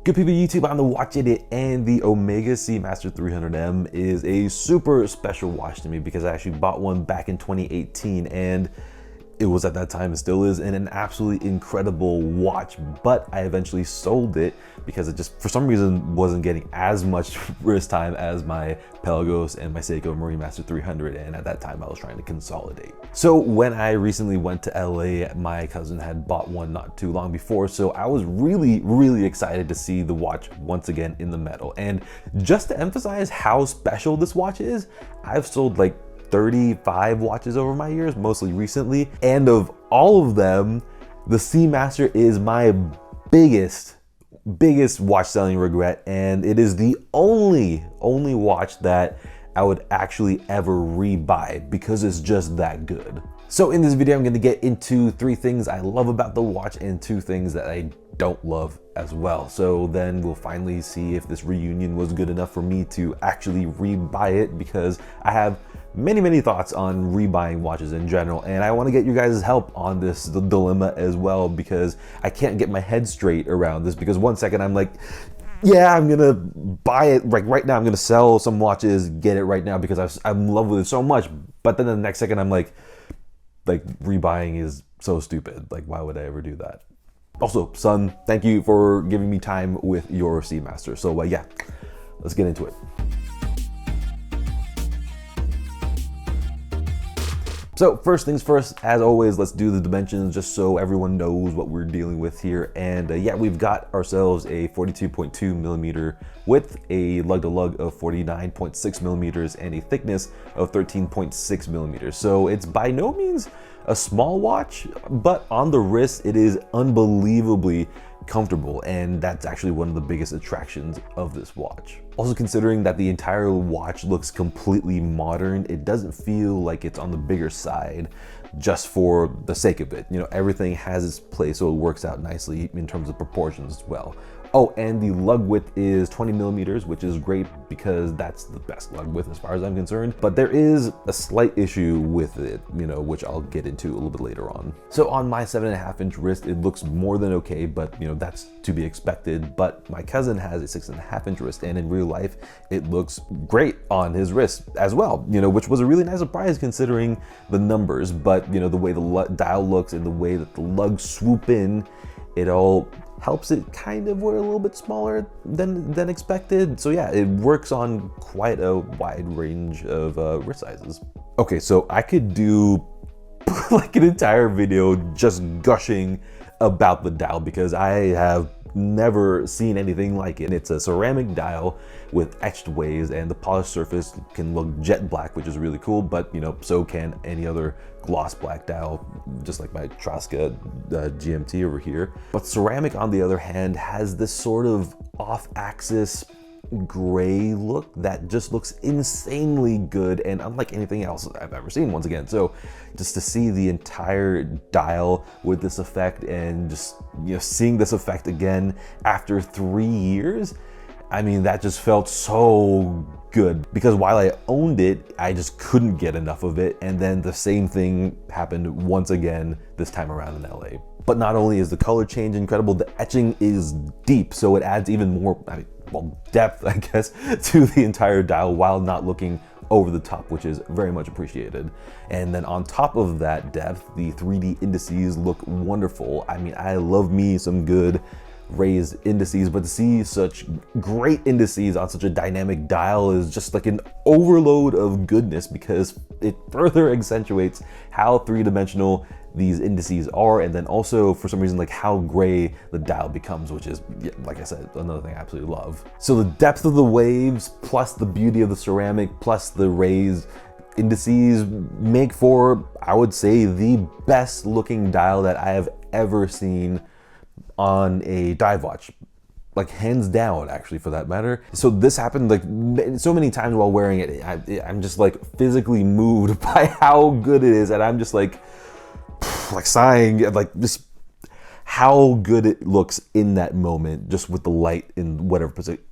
Good people YouTube, I'm the Watch Idiot, and the Omega Seamaster 300M is a super special watch to me because I actually bought one back in 2018 and it was at that time and still is an absolutely incredible watch, but I eventually sold it because it just for some reason wasn't getting as much wrist time as my Pelagos and my Seiko Master 300, and at that time I was trying to consolidate. So when I recently went to LA, my cousin had bought one not too long before, so I was really excited to see the watch once again in the metal. And just to emphasize how special this watch is, I've sold like 35 watches over my years, mostly recently, and of all of them, the Seamaster is my biggest watch selling regret, and it is the only watch that I would actually ever rebuy because it's just that good. So in this video, I'm going to get into 3 things I love about the watch and 2 things that I don't love as well. So then we'll finally see if this reunion was good enough for me to actually rebuy it, because I have many thoughts on rebuying watches in general, and I want to get you guys' help on this dilemma as well, because I can't get my head straight around this. Because one second I'm like, yeah, I'm gonna buy it right now, I'm gonna sell some watches, get it right now because I'm in love with it so much, but then the next second I'm like rebuying is so stupid, like why would I ever do that? Also, son, thank you for giving me time with your Seamaster. So yeah, let's get into it. So first things first, as always, let's do the dimensions just so everyone knows what we're dealing with here. And yeah, we've got ourselves a 42.2 millimeter width, a lug-to-lug of 49.6 millimeters, and a thickness of 13.6 millimeters. So it's by no means a small watch, but on the wrist, it is unbelievably comfortable, and that's actually one of the biggest attractions of this watch. Also, considering that the entire watch looks completely modern, it doesn't feel like it's on the bigger side just for the sake of it. You know, everything has its place, so it works out nicely in terms of proportions as well. Oh, and the lug width is 20 millimeters, which is great because that's the best lug width as far as I'm concerned. But there is a slight issue with it, you know, which I'll get into a little bit later on. So on my 7.5-inch wrist, it looks more than okay, but you know, that's to be expected. But my cousin has a 6.5-inch wrist, and in real life, it looks great on his wrist as well, you know, which was a really nice surprise considering the numbers. But you know, the way the dial looks and the way that the lugs swoop in, it all helps it kind of wear a little bit smaller than expected. So yeah, it works on quite a wide range of wrist sizes. Okay, so I could do like an entire video just gushing about the dial because I have never seen anything like it. It's a ceramic dial with etched waves, and the polished surface can look jet black, which is really cool, but you know, so can any other gloss black dial, just like my Traska GMT over here. But ceramic, on the other hand, has this sort of off-axis gray look that just looks insanely good and unlike anything else I've ever seen, once again. So just to see the entire dial with this effect, and just, you know, seeing this effect again after 3 years, I mean, that just felt so good, because while I owned it, I just couldn't get enough of it. And then the same thing happened once again this time around in LA. But not only is the color change incredible, the etching is deep, so it adds even more, depth, I guess, to the entire dial while not looking over the top, which is very much appreciated. And then on top of that depth, the 3D indices look wonderful. I mean, I love me some good raised indices, but to see such great indices on such a dynamic dial is just like an overload of goodness, because it further accentuates how 3-dimensional these indices are, and then also for some reason like how gray the dial becomes, which is, like I said, another thing I absolutely love. So the depth of the waves plus the beauty of the ceramic plus the raised indices make for, I would say, the best looking dial that I have ever seen on a dive watch, like hands down, actually, for that matter. So this happened like so many times while wearing it. I'm just like physically moved by how good it is, and I'm just like sighing at like just how good it looks in that moment, just with the light in whatever position.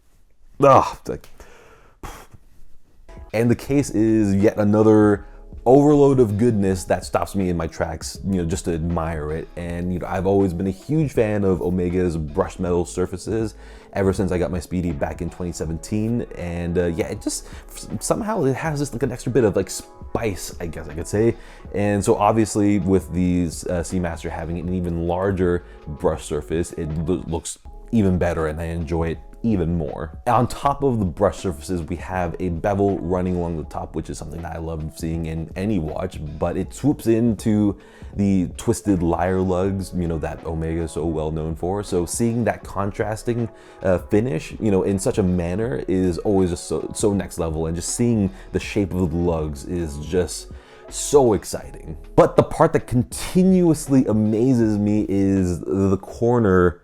And the case is yet another overload of goodness that stops me in my tracks, just to admire it. And I've always been a huge fan of Omega's brushed metal surfaces ever since I got my Speedy back in 2017. And yeah, it just somehow it has just like an extra bit of like spice, I guess I could say. And so obviously with these Seamaster having an even larger brush surface, it looks even better and I enjoy it even more. On top of the brush surfaces, we have a bevel running along the top, which is something that I love seeing in any watch, but it swoops into the twisted lyre lugs, that Omega is so well known for. So seeing that contrasting finish, in such a manner is always just so next level, and just seeing the shape of the lugs is just so exciting. But the part that continuously amazes me is the corner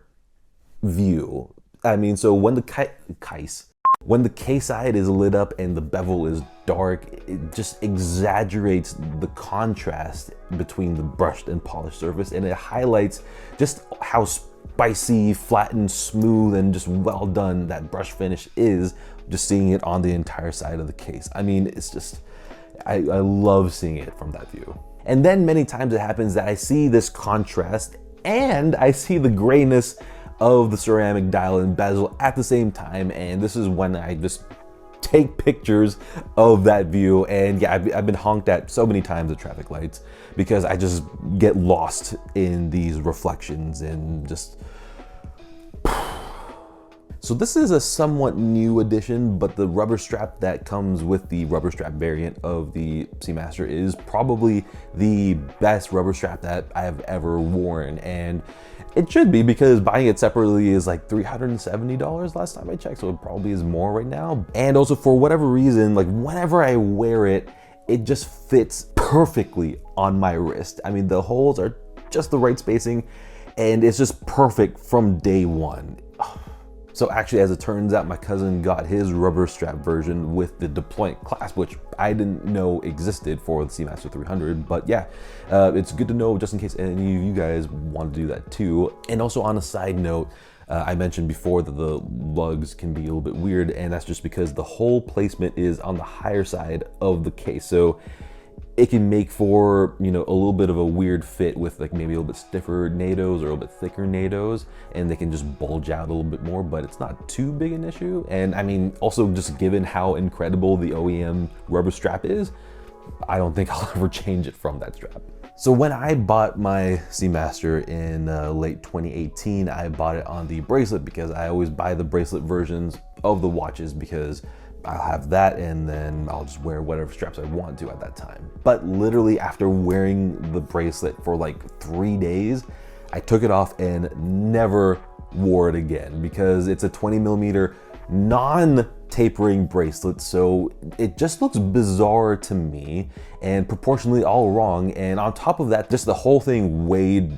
view. I mean, so when the case side is lit up and the bevel is dark, it just exaggerates the contrast between the brushed and polished surface, and it highlights just how spicy, flat and smooth and just well done that brush finish is, just seeing it on the entire side of the case. I mean, it's just, I love seeing it from that view. And then many times it happens that I see this contrast and I see the grayness of the ceramic dial and bezel at the same time, and this is when I just take pictures of that view. And yeah, I've been honked at so many times at traffic lights because I just get lost in these reflections and just... So this is a somewhat new addition, but the rubber strap that comes with the rubber strap variant of the Seamaster is probably the best rubber strap that I have ever worn. And it should be, because buying it separately is like $370 last time I checked, so it probably is more right now. And also, for whatever reason, like whenever I wear it, it just fits perfectly on my wrist. I mean, the holes are just the right spacing and it's just perfect from day one. So actually, as it turns out, my cousin got his rubber strap version with the deployment clasp, which I didn't know existed for the Seamaster 300. But yeah, it's good to know just in case any of you guys want to do that too. And also, on a side note, I mentioned before that the lugs can be a little bit weird, and that's just because the hole placement is on the higher side of the case. So it can make for, a little bit of a weird fit with like maybe a little bit stiffer NATOs or a little bit thicker NATOs, and they can just bulge out a little bit more, but it's not too big an issue. And I mean, also just given how incredible the OEM rubber strap is, I don't think I'll ever change it from that strap. So when I bought my Seamaster in late 2018, I bought it on the Bracelet because I always buy the Bracelet versions of the watches because I'll have that and then I'll just wear whatever straps I want to at that time. But literally after wearing the Bracelet for like 3 days, I took it off and never wore it again because it's a 20mm non-tapering bracelet, so it just looks bizarre to me and proportionally all wrong. And on top of that, just the whole thing weighed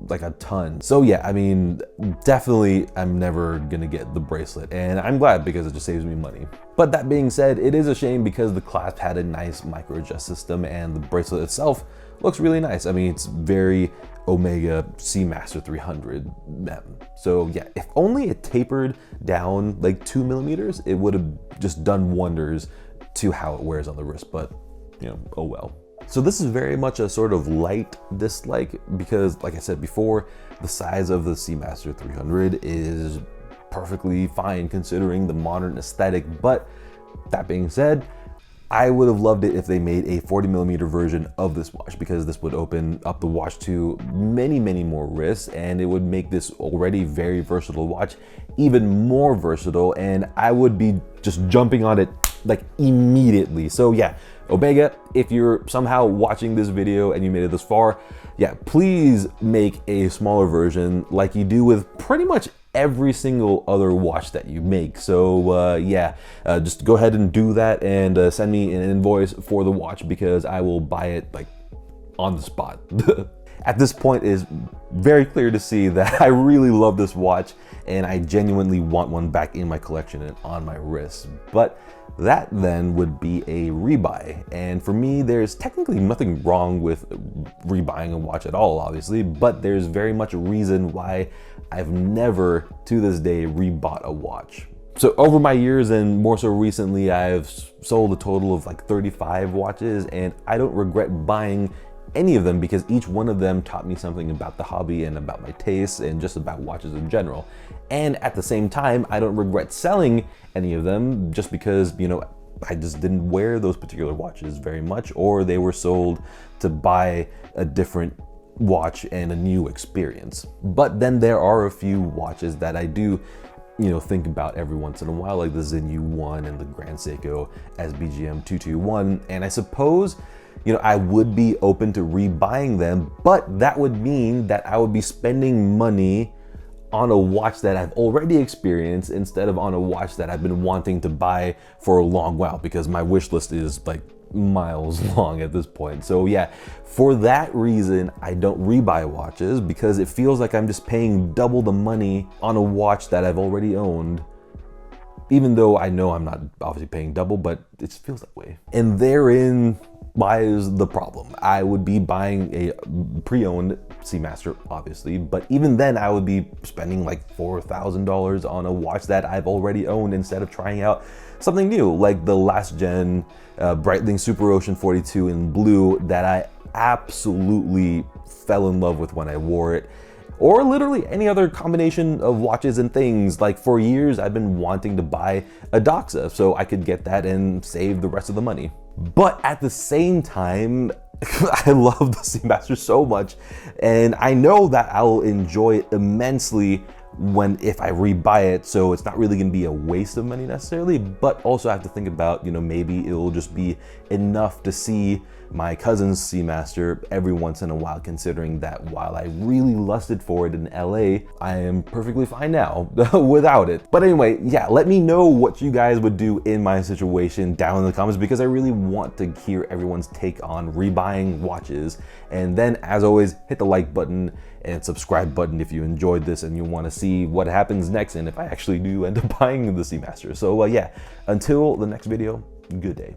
like a ton. So yeah, I mean, definitely I'm never gonna get the Bracelet, and I'm glad because it just saves me money. But that being said, it is a shame because the clasp had a nice micro adjust system and the Bracelet itself looks really nice. I mean, it's very Omega Seamaster 300M. So yeah, if only it tapered down like 2mm, it would have just done wonders to how it wears on the wrist, but oh well. So this is very much a sort of light dislike because, like I said before, the size of the Seamaster 300 is perfectly fine considering the modern aesthetic. But that being said, I would have loved it if they made a 40mm version of this watch, because this would open up the watch to many more wrists, and it would make this already very versatile watch even more versatile, and I would be just jumping on it like immediately. So yeah, Omega, if you're somehow watching this video and you made it this far, yeah, please make a smaller version like you do with pretty much every single other watch that you make. So yeah, just go ahead and do that and send me an invoice for the watch because I will buy it like on the spot. At this point, it is very clear to see that I really love this watch and I genuinely want one back in my collection and on my wrist. But that then would be a rebuy. And for me, there's technically nothing wrong with rebuying a watch at all, obviously, but there's very much a reason why I've never to this day rebought a watch. So over my years, and more so recently, I've sold a total of like 35 watches, and I don't regret buying any of them because each one of them taught me something about the hobby and about my tastes and just about watches in general. And at the same time, I don't regret selling any of them just because, you know, I just didn't wear those particular watches very much, or they were sold to buy a different watch and a new experience. But then there are a few watches that I do, you know, think about every once in a while, like the Zenyu 1 and the Grand Seiko SBGM 221. And I suppose, you know, I would be open to rebuying them, but that would mean that I would be spending money on a watch that I've already experienced instead of on a watch that I've been wanting to buy for a long while, because my wish list is like miles long at this point. So yeah, for that reason, I don't rebuy watches, because it feels like I'm just paying double the money on a watch that I've already owned, even though I know I'm not obviously paying double, but it feels that way. And therein lies the problem. I would be buying a pre-owned Seamaster, obviously, but even then I would be spending like $4,000 on a watch that I've already owned instead of trying out something new, like the last gen Breitling Super Ocean 42 in blue that I absolutely fell in love with when I wore it. Or literally any other combination of watches and things. Like for years, I've been wanting to buy a Doxa so I could get that and save the rest of the money. But at the same time, I love the Seamaster so much, and I know that I'll enjoy it immensely if I rebuy it, so it's not really gonna be a waste of money necessarily, but also I have to think about, you know, maybe it'll just be enough to see my cousin's Seamaster every once in a while, considering that while I really lusted for it in LA, I am perfectly fine now without it. But anyway, yeah, let me know what you guys would do in my situation down in the comments, because I really want to hear everyone's take on rebuying watches. And then, as always, hit the like button and subscribe button if you enjoyed this and you want to see what happens next and if I actually do end up buying the Seamaster. So yeah, until the next video, good day.